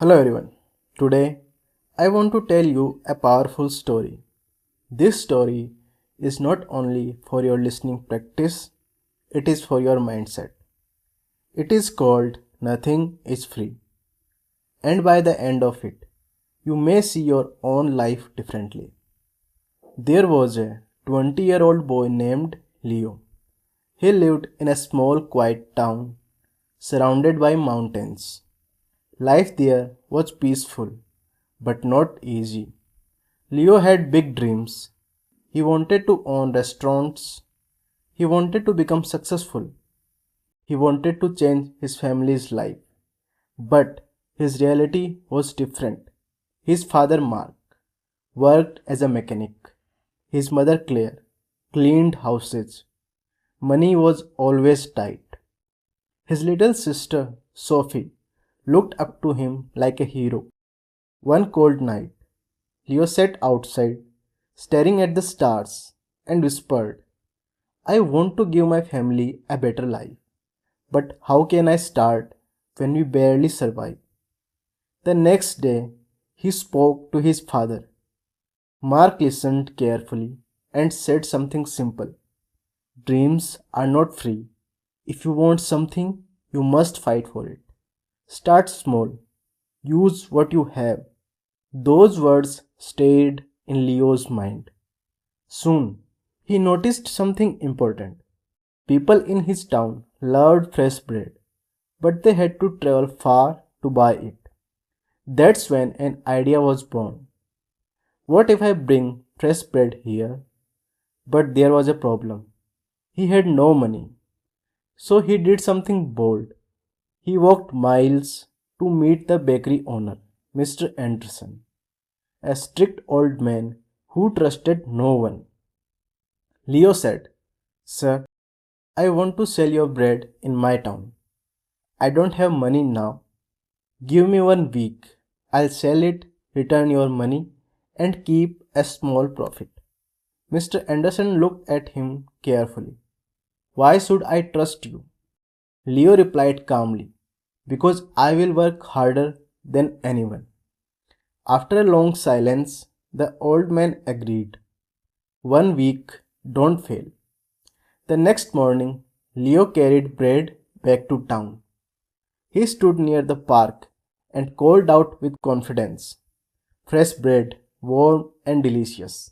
Hello everyone. Today I want to tell you a powerful story. This story is not only for your listening practice, it is for your mindset. It is called Nothing is Free. And by the end of it, you may see your own life differently. There was a 20-year-old boy named Leo. He lived in a small quiet town surrounded by mountains. Life there was peaceful, but not easy. Leo had big dreams. He wanted to own restaurants. He wanted to become successful. He wanted to change his family's life. But his reality was different. His father, Mark, worked as a mechanic. His mother, Claire, cleaned houses. Money was always tight. His little sister, Sophie, looked up to him like a hero. One cold night, Leo sat outside, staring at the stars, and whispered, I want to give my family a better life. But how can I start when we barely survive? The next day, he spoke to his father. Mark listened carefully and said something simple. Dreams are not free. If you want something, you must fight for it. Start small. Use what you have. Those words stayed in Leo's mind. Soon, he noticed something important. People in his town loved fresh bread, but they had to travel far to buy it. That's when an idea was born. What if I bring fresh bread here? But there was a problem. He had no money. So he did something bold. He walked miles to meet the bakery owner, Mr. Anderson, a strict old man who trusted no one. Leo said, Sir, I want to sell your bread in my town. I don't have money now. Give me 1 week. I'll sell it, return your money, and keep a small profit. Mr. Anderson looked at him carefully. Why should I trust you? Leo replied calmly, Because I will work harder than anyone. After a long silence, the old man agreed. 1 week, don't fail. The next morning, Leo carried bread back to town. He stood near the park and called out with confidence. Fresh bread, warm and delicious.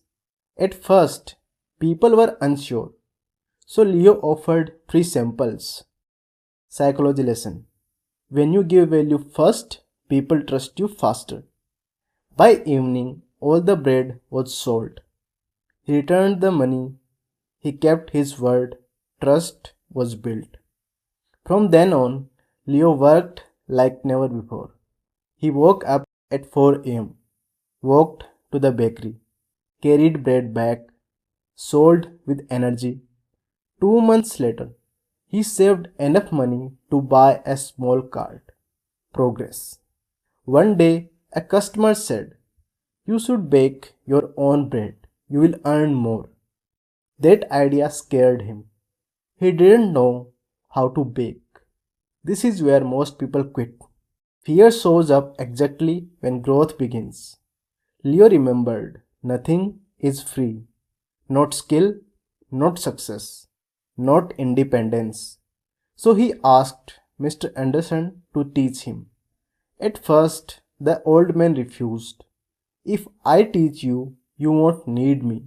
At first, people were unsure, so Leo offered free samples. Psychology lesson. When you give value first, people trust you faster. By evening, all the bread was sold. He returned the money. He kept his word. Trust was built. From then on, Leo worked like never before. He woke up at 4 a.m., walked to the bakery, carried bread back, sold with energy. 2 months later, he saved enough money to buy a small cart. Progress. One day, a customer said, You should bake your own bread. You will earn more. That idea scared him. He didn't know how to bake. This is where most people quit. Fear shows up exactly when growth begins. Leo remembered nothing is free. Not skill, not success, not independence. So he asked Mr. Anderson to teach him. At first, the old man refused. If I teach you, you won't need me.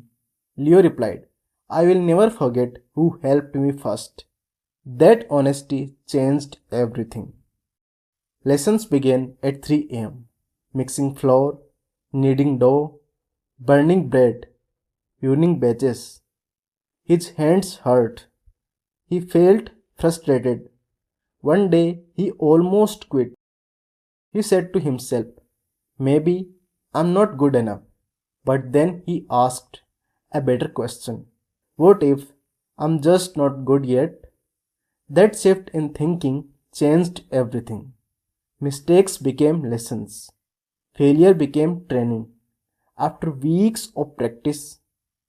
Leo replied, I will never forget who helped me first. That honesty changed everything. Lessons began at 3 a.m. Mixing flour, kneading dough, burning bread, burning batches. His hands hurt. He felt frustrated. One day he almost quit. He said to himself, Maybe I'm not good enough. But then he asked a better question. What if I'm just not good yet? That shift in thinking changed everything. Mistakes became lessons. Failure became training. After weeks of practice,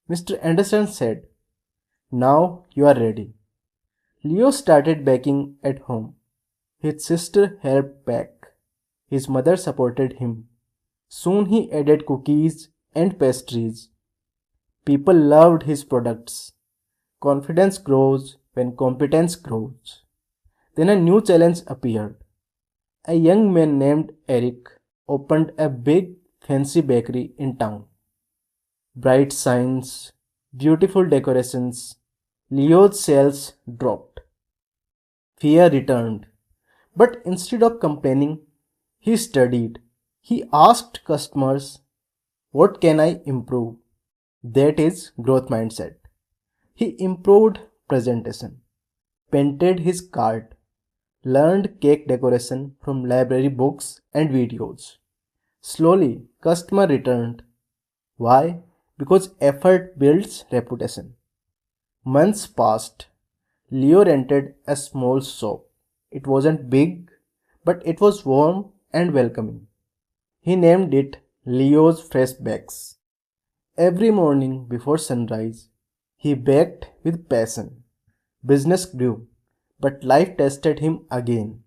Mr. Anderson said, Now you are ready. Leo started baking at home. His sister helped bake. His mother supported him. Soon he added cookies and pastries. People loved his products. Confidence grows when competence grows. Then a new challenge appeared. A young man named Eric opened a big, fancy bakery in town. Bright signs, beautiful decorations. Leo's sales dropped. Fear returned. But instead of complaining, he studied. He asked customers, "What can I improve?" That is growth mindset. He improved presentation, painted his cart, learned cake decoration from library books and videos. Slowly, customer returned. Why? Because effort builds reputation. Months passed. Leo rented a small shop. It wasn't big, but it was warm and welcoming. He named it Leo's Fresh Bakes. Every morning before sunrise, he baked with passion. Business grew, but life tested him again.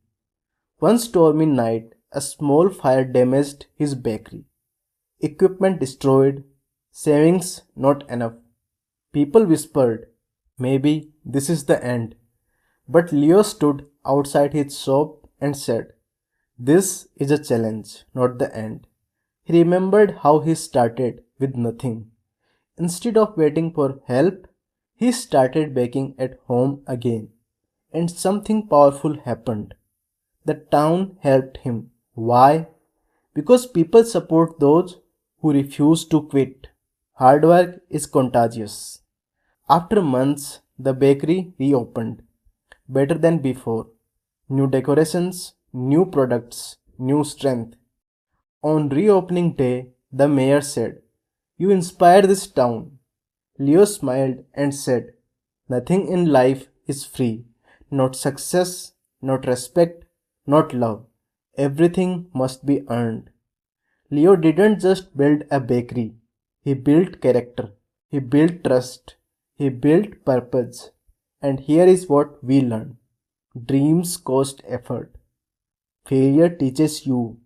One stormy night, a small fire damaged his bakery. Equipment destroyed, savings not enough. People whispered, "Maybe this is the end." But Leo stood outside his shop and said, "This is a challenge, not the end." He remembered how he started with nothing. Instead of waiting for help, he started baking at home again. And something powerful happened. The town helped him. Why? Because people support those who refuse to quit. Hard work is contagious. After months, the bakery reopened, better than before. New decorations, new products, new strength. On reopening day, the mayor said, "You inspire this town." Leo smiled and said, "Nothing in life is free. Not success, not respect, not love. Everything must be earned." Leo didn't just build a bakery, he built character, he built trust, he built purpose. And here is what we learn: dreams cost effort. Failure teaches you.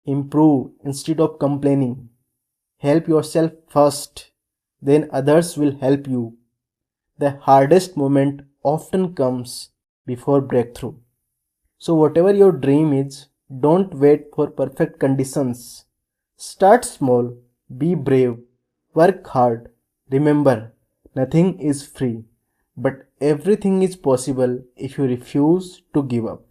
Improve instead of complaining. Help yourself first, then others will help you. The hardest moment often comes before breakthrough. So, whatever your dream is, don't wait for perfect conditions. Start small, be brave, work hard. Remember, nothing is free, but everything is possible if you refuse to give up.